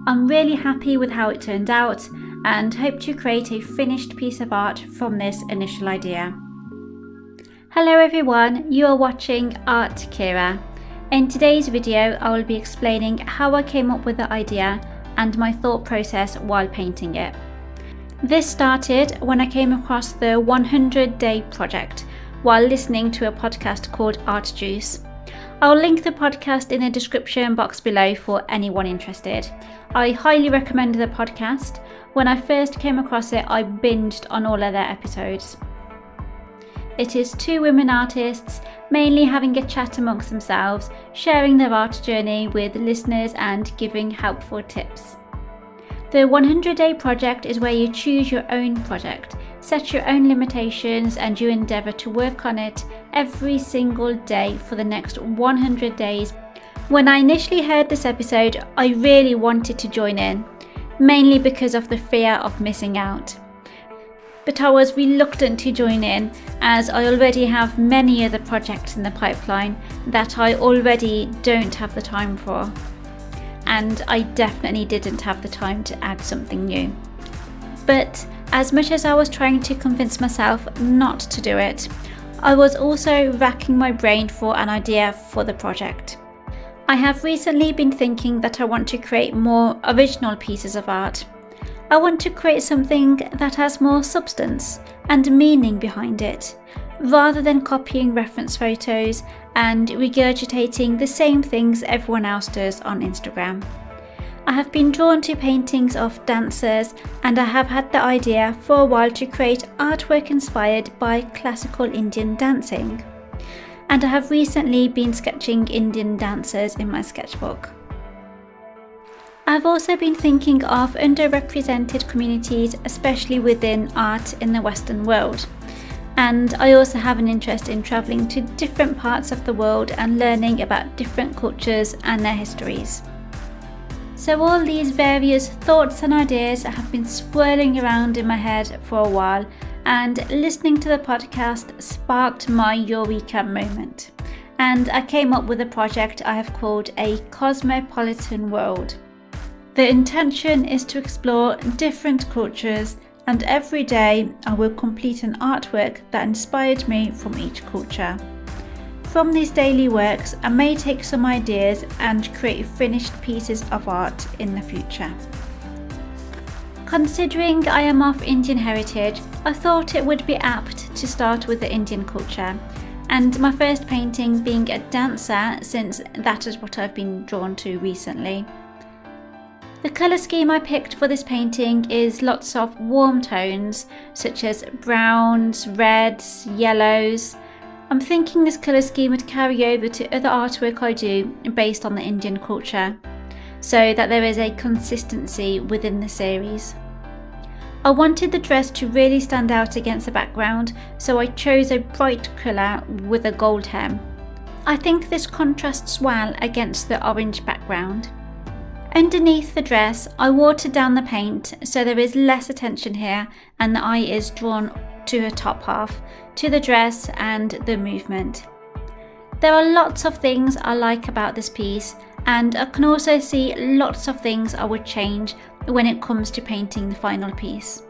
I'm really happy with how it turned out and hope to create a finished piece of art from this initial idea. Hello everyone, you are watching Art Kira. In today's video I will be explaining how I came up with the idea and my thought process while painting it. This started when I came across the 100-day project while listening to a podcast called Art Juice. I'll link the podcast in the description box below for anyone interested. I highly recommend the podcast. When I first came across it, I binged on all of their episodes. It is two women artists, mainly having a chat amongst themselves, sharing their art journey with listeners and giving helpful tips. The 100-day project is where you choose your own project, set your own limitations, and you endeavour to work on it every single day for the next 100 days. When I initially heard this episode, I really wanted to join in, mainly because of the fear of missing out. But I was reluctant to join in as I already have many other projects in the pipeline that I already don't have the time for. And I definitely didn't have the time to add something new. But as much as I was trying to convince myself not to do it, I was also racking my brain for an idea for the project. I have recently been thinking that I want to create more original pieces of art. I want to create something that has more substance and meaning behind it, rather than copying reference photos and regurgitating the same things everyone else does on Instagram. I have been drawn to paintings of dancers, and I have had the idea for a while to create artwork inspired by classical Indian dancing. And I have recently been sketching Indian dancers in my sketchbook. I've also been thinking of underrepresented communities, especially within art in the Western world. And I also have an interest in travelling to different parts of the world and learning about different cultures and their histories. So all these various thoughts and ideas have been swirling around in my head for a while, and listening to the podcast sparked my eureka moment. And I came up with a project I have called A Cosmopolitan World. The intention is to explore different cultures, and every day I will complete an artwork that inspired me from each culture. From these daily works, I may take some ideas and create finished pieces of art in the future. Considering I am of Indian heritage, I thought it would be apt to start with the Indian culture, and my first painting being a dancer, since that is what I've been drawn to recently. The colour scheme I picked for this painting is lots of warm tones such as browns, reds, yellows. I'm thinking this colour scheme would carry over to other artwork I do based on the Indian culture, so that there is a consistency within the series. I wanted the dress to really stand out against the background, so I chose a bright colour with a gold hem. I think this contrasts well against the orange background. Underneath the dress, I watered down the paint so there is less attention here and the eye is drawn to her top half, to the dress and the movement. There are lots of things I like about this piece, and I can also see lots of things I would change when it comes to painting the final piece.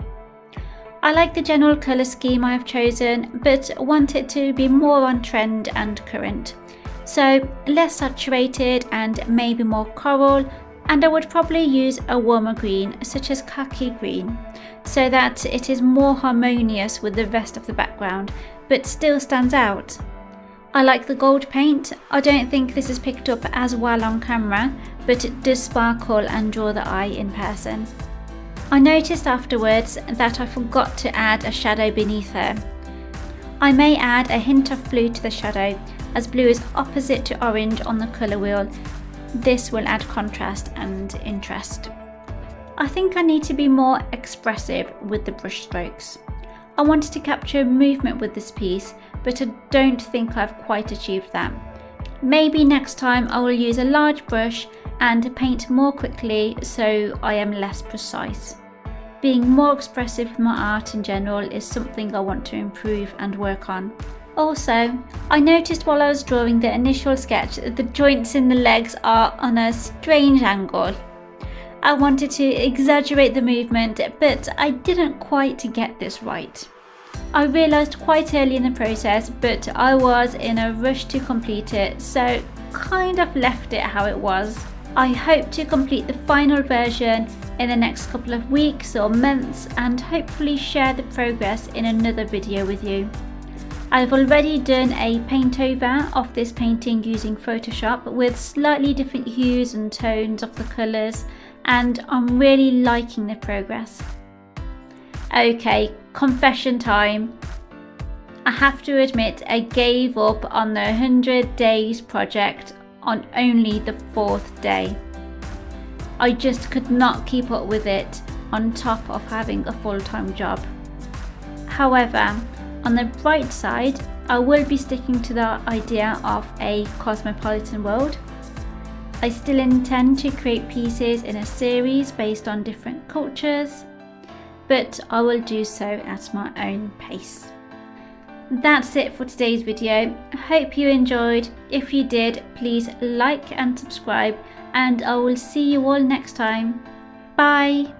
I like the general colour scheme I have chosen, but want it to be more on trend and current. So less saturated and maybe more coral, and I would probably use a warmer green such as khaki green, so that it is more harmonious with the rest of the background but still stands out. I like the gold paint. I don't think this is picked up as well on camera, but it does sparkle and draw the eye in person. I noticed afterwards that I forgot to add a shadow beneath her. I may add a hint of blue to the shadow, as blue is opposite to orange on the colour wheel. This will add contrast and interest. I think I need to be more expressive with the brush strokes. I wanted to capture movement with this piece, but I don't think I've quite achieved that. Maybe next time I will use a large brush and paint more quickly so I am less precise. Being more expressive with my art in general is something I want to improve and work on. Also, I noticed while I was drawing the initial sketch that the joints in the legs are on a strange angle. I wanted to exaggerate the movement, but I didn't quite get this right. I realised quite early in the process, but I was in a rush to complete it, so kind of left it how it was. I hope to complete the final version in the next couple of weeks or months and hopefully share the progress in another video with you. I've already done a paint over of this painting using Photoshop with slightly different hues and tones of the colours, and I'm really liking the progress. Okay, confession time. I have to admit I gave up on the 100 days project on only the 4th day. I just could not keep up with it on top of having a full-time job. However, on the bright side, I will be sticking to the idea of a cosmopolitan world. I still intend to create pieces in a series based on different cultures, but I will do so at my own pace. That's it for today's video. I hope you enjoyed. If you did, please like and subscribe, and I will see you all next time. Bye!